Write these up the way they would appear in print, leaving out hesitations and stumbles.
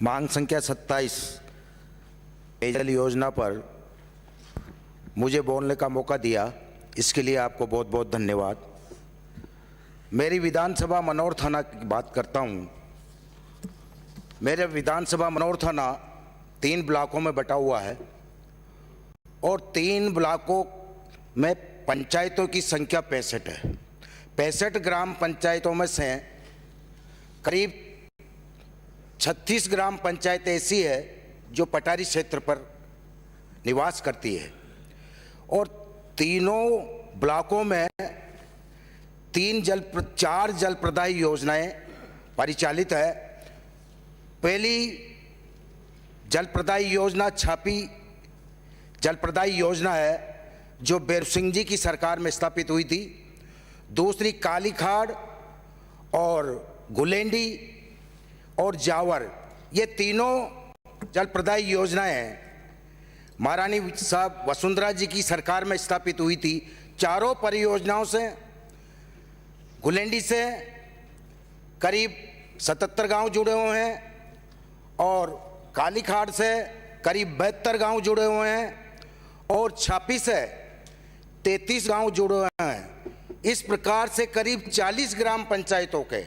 मांग संख्या 27 पेयजल योजना पर मुझे बोलने का मौका दिया, इसके लिए आपको बहुत बहुत धन्यवाद। मेरी विधानसभा मनोर थाना की बात करता हूँ। मेरे विधानसभा मनोर थाना 3 ब्लॉकों में बटा हुआ है और 3 ब्लॉकों में पंचायतों की संख्या 65 है। 65 ग्राम पंचायतों में से करीब 36 ग्राम पंचायत ऐसी है जो पठारी क्षेत्र पर निवास करती है और तीनों ब्लॉकों में 4 जल प्रदायी योजनाएं परिचालित है। पहली जल प्रदायी योजना छापी जल प्रदायी योजना है जो बेर सिंह जी की सरकार में स्थापित हुई थी। दूसरी कालीखाड़ और गुलेंडी और जावर, ये तीनों जल प्रदायी योजनाएं हैं महारानी साहब वसुंधरा जी की सरकार में स्थापित हुई थी। चारों परियोजनाओं से गुलेंडी से करीब 77 गांव जुड़े हुए हैं और कालीखाड़ से करीब 72 गांव जुड़े हुए हैं और छापी से 33 गांव जुड़े हुए हैं। इस प्रकार से करीब 40 ग्राम पंचायतों के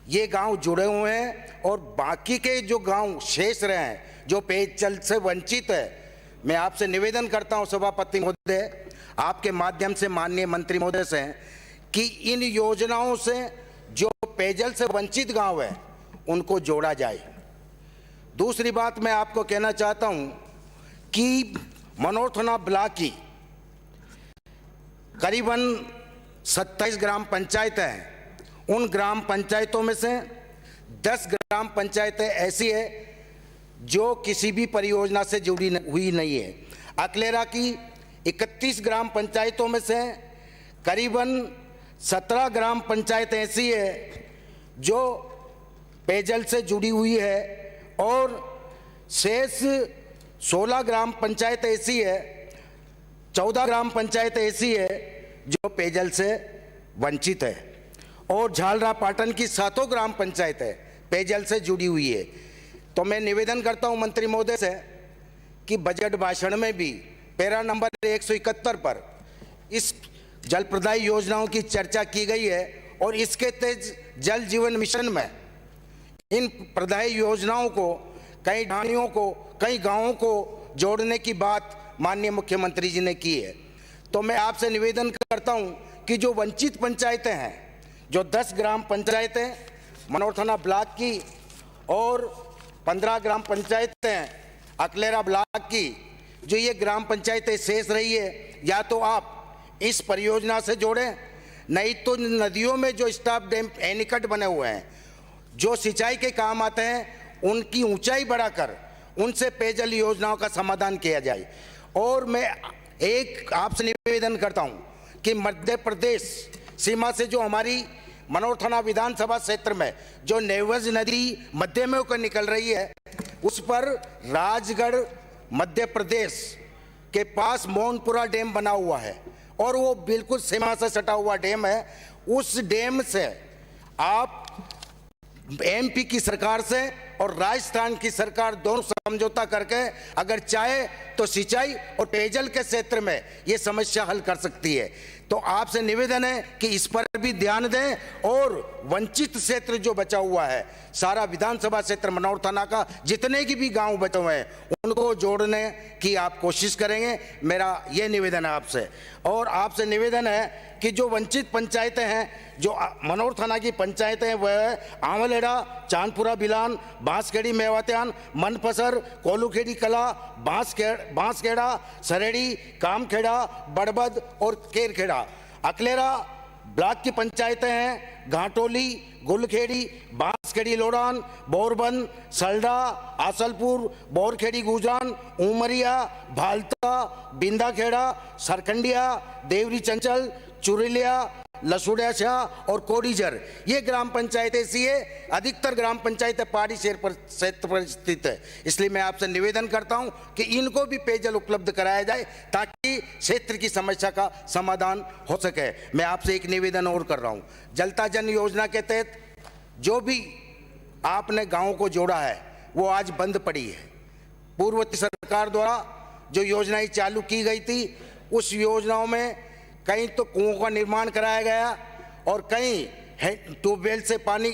ये गांव जुड़े हुए हैं और बाकी के जो गांव शेष रहे हैं जो पेयजल से वंचित है, मैं आपसे निवेदन करता हूं सभापति महोदय, आपके माध्यम से माननीय मंत्री महोदय से, कि इन योजनाओं से जो पेयजल से वंचित गांव है उनको जोड़ा जाए। दूसरी बात मैं आपको कहना चाहता हूं कि मनोर थाना ब्लॉक की करीबन 27 ग्राम पंचायत हैं। उन ग्राम पंचायतों में से 10 ग्राम पंचायतें ऐसी है जो किसी भी परियोजना से जुड़ी हुई नहीं है। अकलेरा की 31 ग्राम पंचायतों में से करीबन 17 ग्राम पंचायत ऐसी है जो पेयजल से जुड़ी हुई है और शेष 16 ग्राम पंचायत ऐसी है, 14 ग्राम पंचायत ऐसी है जो पेयजल से वंचित है और झालरा पाटन की 7 ग्राम पंचायत है पेयजल से जुड़ी हुई है। तो मैं निवेदन करता हूं मंत्री महोदय से कि बजट भाषण में भी पैरा नंबर 171 पर इस जल प्रदायी योजनाओं की चर्चा की गई है और इसके तहत जल जीवन मिशन में इन प्रदायी योजनाओं को कई ढाणियों को, कई गांवों को जोड़ने की बात माननीय मुख्यमंत्री जी ने की है। तो मैं आपसे निवेदन करता हूं कि जो वंचित पंचायतें हैं, जो 10 ग्राम पंचायतें मनोर थाना ब्लॉक की और 15 ग्राम पंचायतें अकलेरा ब्लॉक की, जो ये ग्राम पंचायतें शेष रही है, या तो आप इस परियोजना से जोड़ें, नहीं तो नदियों में जो स्टॉप डैम एनीकट बने हुए हैं जो सिंचाई के काम आते हैं, उनकी ऊंचाई बढ़ाकर उनसे पेयजल योजनाओं का समाधान किया जाए। और मैं एक आपसे निवेदन करता हूं कि मध्य प्रदेश सीमा से जो हमारी मनोर थाना विधानसभा क्षेत्र में जो नेवज नदी मध्य में होकर निकल रही है, उस पर राजगढ़ मध्य प्रदेश के पास मोहनपुरा डैम बना हुआ है और वो बिल्कुल सीमा से सटा हुआ डैम है। उस डैम से आप एमपी की सरकार से और राजस्थान की सरकार दोनों समझौता करके अगर चाहे तो सिंचाई और पेयजल के क्षेत्र में ये समस्या हल कर सकती है। तो आपसे निवेदन है कि इस पर भी ध्यान दें और वंचित क्षेत्र जो बचा हुआ है, सारा विधानसभा क्षेत्र मनोर थाना का जितने की भी गांव बचे हुए हैं उनको जोड़ने की आप कोशिश करेंगे, मेरा ये निवेदन है आपसे। और आपसे निवेदन है कि जो वंचित पंचायतें हैं, जो मनोर थाना की पंचायतें हैं, वह आंवलेड़ा, चांदपुरा बिलान, बांसखेड़ी मेवात्यान, मनपसर, कोलूखेड़ी कला, बांसखेड़ा, सरेड़ी, कामखेड़ा, बड़बद और केरखेड़ा। अकलेरा ब्लॉक की पंचायतें हैं घाटोली, गुलखेड़ी, बांसखेड़ी लोडान, बोरबंद, सल्डा, आसलपुर, बोरखेड़ी गुजरान, उमरिया, भालता, बिंदाखेड़ा, सरखंडिया, देवरी चंचल, चुरलिया, लसुड़िया और कोडीजर, ये ग्राम पंचायत ऐसी है। अधिकतर ग्राम पंचायतें पहाड़ी क्षेत्र पर स्थित है, इसलिए मैं आपसे निवेदन करता हूं कि इनको भी पेयजल उपलब्ध कराया जाए ताकि क्षेत्र की समस्या का समाधान हो सके। मैं आपसे एक निवेदन और कर रहा हूं, जलता जन योजना के तहत जो भी आपने गांवों को जोड़ा है, वो आज बंद पड़ी है। पूर्ववर्ती सरकार द्वारा जो योजनाएं चालू की गई थी, उस योजनाओं में कहीं तो कुओं का निर्माण कराया गया और कहीं ट्यूबवेल से पानी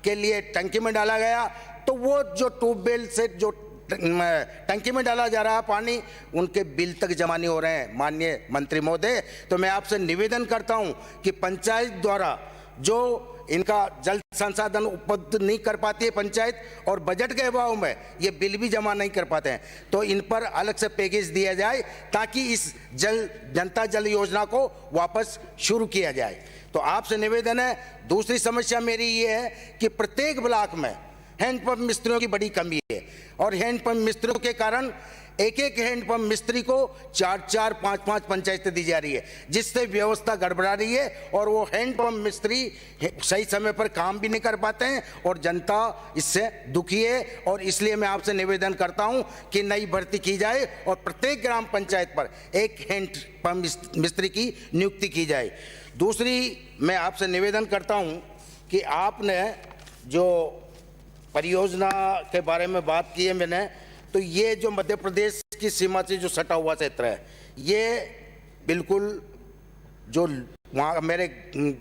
के लिए टंकी में डाला गया। तो वो जो ट्यूबवेल से जो टंकी में डाला जा रहा है पानी, उनके बिल तक जमा नहीं हो रहे हैं। माननीय मंत्री महोदय, तो मैं आपसे निवेदन करता हूं कि पंचायत द्वारा जो इनका जल संसाधन उपलब्ध नहीं कर पाती है पंचायत, और बजट के अभाव में ये बिल भी जमा नहीं कर पाते हैं, तो इन पर अलग से पैकेज दिया जाए ताकि इस जनता जल योजना को वापस शुरू किया जाए। तो आपसे निवेदन है। दूसरी समस्या मेरी ये है कि प्रत्येक ब्लॉक में हैंडपंप मिस्त्रियों की बड़ी कमी है, और हैंडपंप मिस्त्रियों के कारण एक एक हैंडपंप मिस्त्री को 4-4, 5-5 पंचायतें दी जा रही है, जिससे व्यवस्था गड़बड़ा रही है और वो हैंडपंप मिस्त्री सही समय पर काम भी नहीं कर पाते हैं और जनता इससे दुखी है। और इसलिए मैं आपसे निवेदन करता हूं कि नई भर्ती की जाए और प्रत्येक ग्राम पंचायत पर एक हैंडपंप मिस्त्री की नियुक्ति की जाए। दूसरी मैं आपसे निवेदन करता हूं कि आपने जो परियोजना के बारे में बात की है मैंने, तो ये जो मध्य प्रदेश की सीमा से जो सटा हुआ क्षेत्र है, ये बिल्कुल जो वहाँ मेरे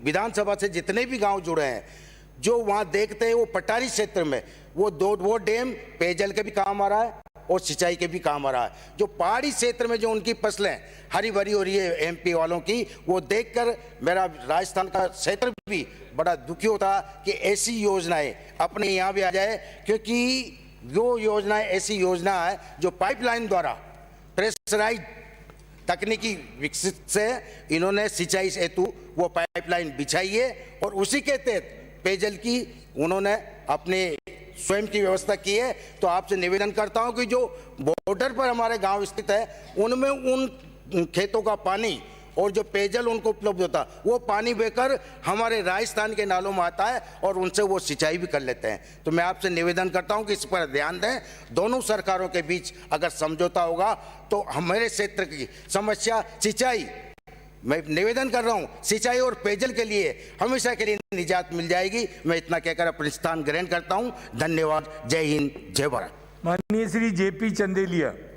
विधानसभा से जितने भी गांव जुड़े हैं, जो वहाँ देखते हैं वो पटारी क्षेत्र में वो डैम पेयजल के भी काम आ रहा है और सिंचाई के भी काम आ रहा है। जो पहाड़ी क्षेत्र में जो उनकी फसलें हरी भरी हो रही है एमपी वालों की, वो देखकर मेरा राजस्थान का क्षेत्र भी बड़ा दुखी होता कि ऐसी योजनाएं अपने यहाँ भी आ जाए, क्योंकि जो योजना ऐसी योजना है जो पाइपलाइन द्वारा प्रेशराइज तकनीकी विकसित से इन्होंने सिंचाई हेतु वो पाइपलाइन बिछाई है और उसी के तहत पेयजल की उन्होंने अपने स्वयं की व्यवस्था की है। तो आपसे निवेदन करता हूं कि जो बॉर्डर पर हमारे गांव स्थित है, उनमें उन खेतों का पानी और जो पेयजल उनको उपलब्ध होता, वो पानी बहकर हमारे राजस्थान के नालों में आता है और उनसे वो सिंचाई भी कर लेते हैं। तो मैं आपसे निवेदन करता हूं कि इस पर ध्यान दें। दोनों सरकारों के बीच अगर समझौता होगा तो हमारे क्षेत्र की समस्या सिंचाई, मैं निवेदन कर रहा हूं, सिंचाई और पेयजल के लिए हमेशा के लिए निजात मिल जाएगी। मैं इतना कहकर अपने स्थान ग्रहण करता हूं। धन्यवाद। जय हिंद, जय भारत। माननीय श्री जेपी चंदेलिया।